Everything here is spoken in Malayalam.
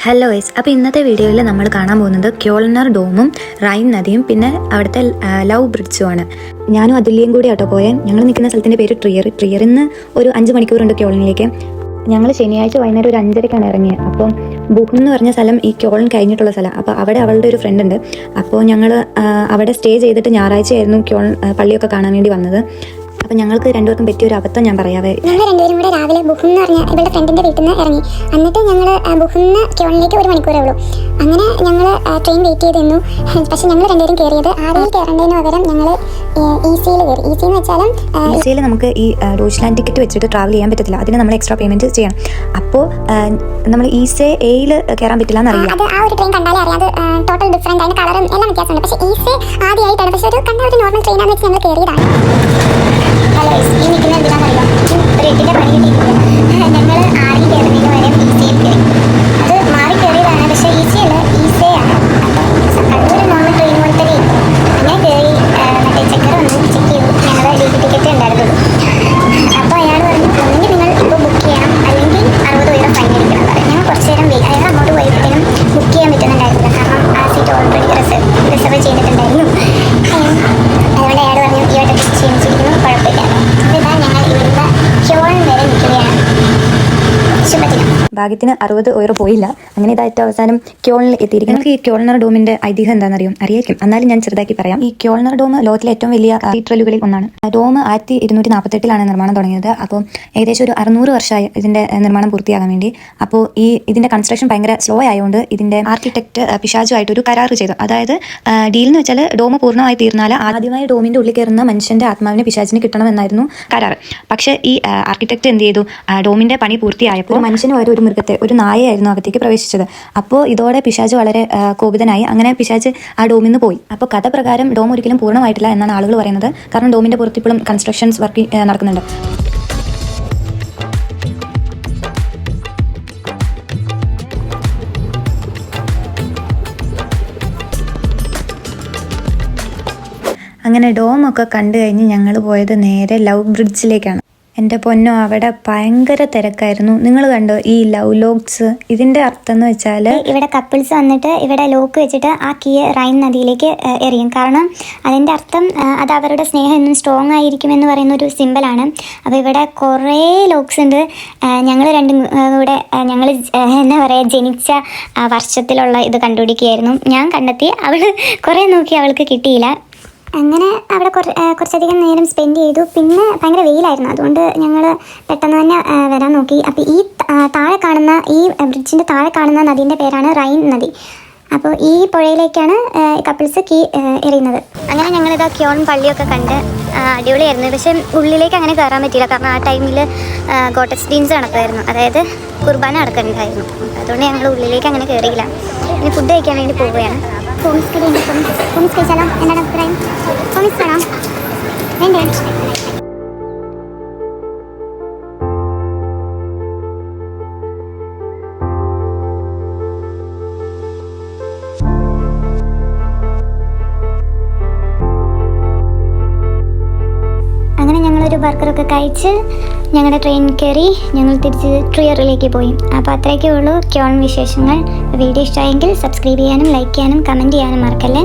ഹലോ ഗൈസ്, അപ്പോൾ ഇന്നത്തെ വീഡിയോയിൽ നമ്മൾ കാണാൻ പോകുന്നത് ക്യോൾനർ ഡോമും റൈൻ നദിയും പിന്നെ അവിടുത്തെ ലവ് ബ്രിഡ്ജുമാണ്. ഞാനും അതുല്യം കൂടി ആട്ടോ പോയാൽ. ഞങ്ങൾ നിൽക്കുന്ന സ്ഥലത്തിൻ്റെ പേര് ട്രിയറിൽ നിന്ന് ഒരു 5 മണിക്കൂറുണ്ട് ക്യോളിനിലേക്ക്. ഞങ്ങൾ ശനിയാഴ്ച വൈകുന്നേരം ഒരു 5:30-ക്കാണ് ഇറങ്ങിയത്. അപ്പം ബുഹ് എന്ന് പറഞ്ഞ സ്ഥലം ഈ ക്യോളൻ കഴിഞ്ഞിട്ടുള്ള സ്ഥലം. അപ്പോൾ അവിടെ അവളുടെ ഒരു ഫ്രണ്ട് ഉണ്ട്. അപ്പോൾ ഞങ്ങൾ അവിടെ സ്റ്റേ ചെയ്തിട്ട് ഞായറാഴ്ചയായിരുന്നു ക്യോളൻ പള്ളിയൊക്കെ കാണാൻ വേണ്ടി വന്നത്. അപ്പം ഞങ്ങൾക്ക് രണ്ടുപേർക്കും പറ്റിയൊരു അബദ്ധം ഞാൻ പറയാവേ. ഞങ്ങൾ രണ്ടുപേരും കൂടെ രാവിലെ ബുഹ് എന്ന് പറഞ്ഞ ഇവളുടെ ഫ്രണ്ടിൻ്റെ വീട്ടിൽ നിന്ന് ഇറങ്ങി. എന്നിട്ട് ഞങ്ങൾ ബുഹിൽ നിന്ന് ക്യോളിലേക്ക് 1 മണിക്കൂറേ ഉള്ളൂ. അങ്ങനെ ഞങ്ങൾ ട്രെയിൻ വെയിറ്റ് ചെയ്ത് നിന്നു. പക്ഷെ ഞങ്ങൾ രണ്ടുപേരും കയറിയത് ആദ്യം കയറേണ്ടതിന് പകരം ഞങ്ങൾ ഈസിയിൽ കയറി. ഈസി എന്ന് വെച്ചാലും ഈസിയിൽ നമുക്ക് ഈ ഡോച്ച്ലാൻഡ് ടിക്കറ്റ് വെച്ചിട്ട് ട്രാവൽ ചെയ്യാൻ പറ്റത്തില്ല. അതിന് നമ്മൾ എക്സ്ട്രാ പേയ്മെൻറ്റ് ചെയ്യണം. അപ്പോൾ നമ്മൾ ഈസി എയിൽ കയറാൻ പറ്റില്ല എന്നറിയാം. അത് ആ ഒരു ട്രെയിൻ കണ്ടാലേ അറിയാം. അത് ടോട്ടൽ ഡിഫറെൻ്റ്, അതിന് കളറും എല്ലാം വ്യത്യാസമുണ്ട്. പക്ഷേ ഈസി ആദ്യമായിട്ടാണ്. പക്ഷേ ഒരു കണ്ട ഒരു നോർമൽ ട്രെയിനാണെന്ന് വെച്ച് ഞങ്ങൾ കയറിയതാണ്. ഹലോ, ഈ നിൽക്കുന്ന എന്തിനാണെന്നറിയാം, ഒരു 8ന്റെ പണി കിട്ടിയിട്ടില്ല. ഞങ്ങൾ 6-ൽ കയറുന്നതിന് വരെ ഈസിയിൽ കയറി. അത് മാറി കയറിയതാണ്. പക്ഷേ ഈസിയല്ല, ഈസിയാണ്. അതൊരു നോർമൽ ട്രെയിൻ പോലെ തന്നെ ഇരിക്കും. അങ്ങനെ കയറി മറ്റേ ചെക്കർ വന്ന് ചെക്ക് ചെയ്തു. ഞങ്ങൾ ഡ്യൂട്ടി ടിക്കറ്റ് ഉണ്ടായിരുന്നുള്ളൂ. അപ്പോൾ അയാൾ പറഞ്ഞു, ഒന്നെങ്കിൽ നിങ്ങൾ ഇപ്പോൾ ബുക്ക് ചെയ്യണം, അല്ലെങ്കിൽ 60 € ഫൈൻ അടിക്കണം എന്ന് പറയും. ഞങ്ങൾ കുറച്ച് നേരം അയാൾ അങ്ങോട്ട് പോയപ്പോഴത്തേനും ബുക്ക് ചെയ്യാൻ പറ്റുന്നുണ്ടായിരുന്നില്ല. കാരണം ആ സീറ്റ് ഓൾറെഡി റിസർവ് ചെയ്തിട്ടുണ്ടായിരുന്നു. അതുകൊണ്ട് അയാൾ പറഞ്ഞു, ഈ വട്ടം ക്ഷീണിച്ചിരിക്കുന്നു, കുഴപ്പമില്ല. അപ്പോൾ ഇതാ ഞങ്ങൾ ഇവിടുത്തെ ക്യോളൻ വരെ നിൽക്കുകയാണ്. ശുഭദിനം. ഭാഗ്യത്തിന് 60 € പോയില്ല. അങ്ങനെ ഇതായിട്ട് അവസാനം ക്യോളിൽ എത്തിയിരിക്കുന്നു. ഈ ക്യോൾനർ ഡോമിന്റെ ഐതിഹ്യം എന്താണെന്നറിയും? അറിയായിരിക്കും. എന്നാലും ഞാൻ ചെറുതാക്കി പറയാം. ഈ ക്യോൾനർ ഡോം ലോകത്തിലെ ഏറ്റവും വലിയ കത്തീഡ്രലുകളിൽ ഒന്നാണ്. ഡോം 1248-ലാണ് നിർമ്മാണം തുടങ്ങിയത്. അപ്പോൾ ഏകദേശം ഒരു 600 വർഷമായി ഇതിന്റെ നിർമ്മാണം പൂർത്തിയാകാൻ വേണ്ടി. അപ്പോൾ ഇതിന്റെ കൺസ്ട്രക്ഷൻ ഭയങ്കര സ്ലോ ആയതുകൊണ്ട് ഇതിന്റെ ആർക്കിടെക്ട് പിശാചുമായിട്ട് ഒരു കരാർ ചെയ്തു. അതായത് ഡീൽ എന്ന് വെച്ചാൽ ഡോം പൂർണ്ണമായി തീർന്നാൽ ആദ്യമായി ഡോമിന്റെ ഉള്ളിൽ കയറുന്ന മനുഷ്യന്റെ ആത്മാവിനെ പിശാചിന് കിട്ടണമെന്നായിരുന്നു കരാർ. പക്ഷേ ഈ ആർക്കിടെക്ട് എന്ത് ചെയ്തു? ഡോമിന്റെ പണി പൂർത്തിയായപ്പോൾ മനുഷ്യന് വരെ ഒരു മൃഗത്തെ, ഒരു നായയായിരുന്നു അകത്തേക്ക് പ്രവേശിച്ചത്. അപ്പോൾ ഇതോടെ പിശാച് വളരെ കോപിതനായി. അങ്ങനെ പിശാച് ആ ഡോമിൽ നിന്ന് പോയി. അപ്പോൾ കഥ പ്രകാരം ഡോം ഒരിക്കലും പൂർണ്ണമായിട്ടില്ല എന്നാണ് ആളുകൾ പറയുന്നത്. കാരണം ഡോമിന്റെ പുറത്ത് ഇപ്പോഴും കൺസ്ട്രക്ഷൻസ് വർക്ക് നടക്കുന്നുണ്ട്. അങ്ങനെ ഡോമൊക്കെ കണ്ടു കഴിഞ്ഞ് ഞങ്ങൾ പോയത് നേരെ ലവ് ബ്രിഡ്ജിലേക്കാണ്. എൻ്റെ പൊന്നോ, അവിടെ ഭയങ്കര തിരക്കായിരുന്നു. നിങ്ങൾ കണ്ടോ ഈ ലവ് ലോക്സ്? ഇതിൻ്റെ അർത്ഥം എന്ന് വെച്ചാൽ ഇവിടെ കപ്പിൾസ് വന്നിട്ട് ഇവിടെ ലോക്ക് വെച്ചിട്ട് ആ കീ റൈൻ നദിയിലേക്ക് എറിയും. കാരണം അതിൻ്റെ അർത്ഥം അത് അവരുടെ സ്നേഹം എന്നും സ്ട്രോങ് ആയിരിക്കുമെന്ന് പറയുന്ന ഒരു സിമ്പിളാണ്. അപ്പോൾ ഇവിടെ കുറേ ലോക്സ് ഉണ്ട്. ഞങ്ങൾ രണ്ടും കൂടെ ഞങ്ങൾ എന്താ പറയുക, ജനിച്ച വർഷത്തിലുള്ള ഇത് കണ്ടുപിടിക്കുകയായിരുന്നു. ഞാൻ കണ്ടെത്തി, അവൾ കുറേ നോക്കി, അവൾക്ക് കിട്ടിയില്ല. അങ്ങനെ അവിടെ കുറച്ചധികം നേരം സ്പെൻഡ് ചെയ്തു. പിന്നെ ഭയങ്കര വെയിലായിരുന്നു. അതുകൊണ്ട് ഞങ്ങൾ പെട്ടെന്ന് തന്നെ വരാൻ നോക്കി. അപ്പോൾ ഈ താഴെ കാണുന്ന, ഈ ബ്രിഡ്ജിൻ്റെ താഴെ കാണുന്ന നദീൻ്റെ പേരാണ് റൈൻ നദി. അപ്പോൾ ഈ പുഴയിലേക്കാണ് കപ്പിൾസ് കീ എറിയുന്നത്. അങ്ങനെ ഞങ്ങളിതാ ക്യോൺ പള്ളിയൊക്കെ കണ്ട് അടിപൊളിയായിരുന്നു. പക്ഷേ ഉള്ളിലേക്ക് അങ്ങനെ കയറാൻ പറ്റിയില്ല. കാരണം ആ ടൈമിൽ ഗോട്ടസ് ഡീൻസ് നടക്കുമായിരുന്നു, അതായത് കുർബാന നടക്കുന്നുണ്ടായിരുന്നു. അതുകൊണ്ട് ഞങ്ങൾ ഉള്ളിലേക്ക് അങ്ങനെ കയറിയില്ല. ഇനി ഫുഡ് കഴിക്കാൻ വേണ്ടി പോവുകയാണ്. ഫോമിസ് കഴിച്ചാലോ? എന്താണ് അഭിപ്രായം? ഫോമിസ് വേണം? വേണ്ടേ? അങ്ങനെ ഞങ്ങളൊരു ബർഗറൊക്കെ കഴിച്ച് ഞങ്ങളുടെ ട്രെയിൻ കയറി ഞങ്ങൾ തിരിച്ച് ട്രിയറിലേക്ക് പോയി. അപ്പോൾ അത്രയൊക്കെ ഉള്ളൂ ക്യോൺ വിശേഷങ്ങൾ. വീഡിയോ ഇഷ്ടമായെങ്കിൽ സബ്സ്ക്രൈബ് ചെയ്യാനും ലൈക്ക് ചെയ്യാനും കമൻറ്റ് ചെയ്യാനും മറക്കല്ലേ.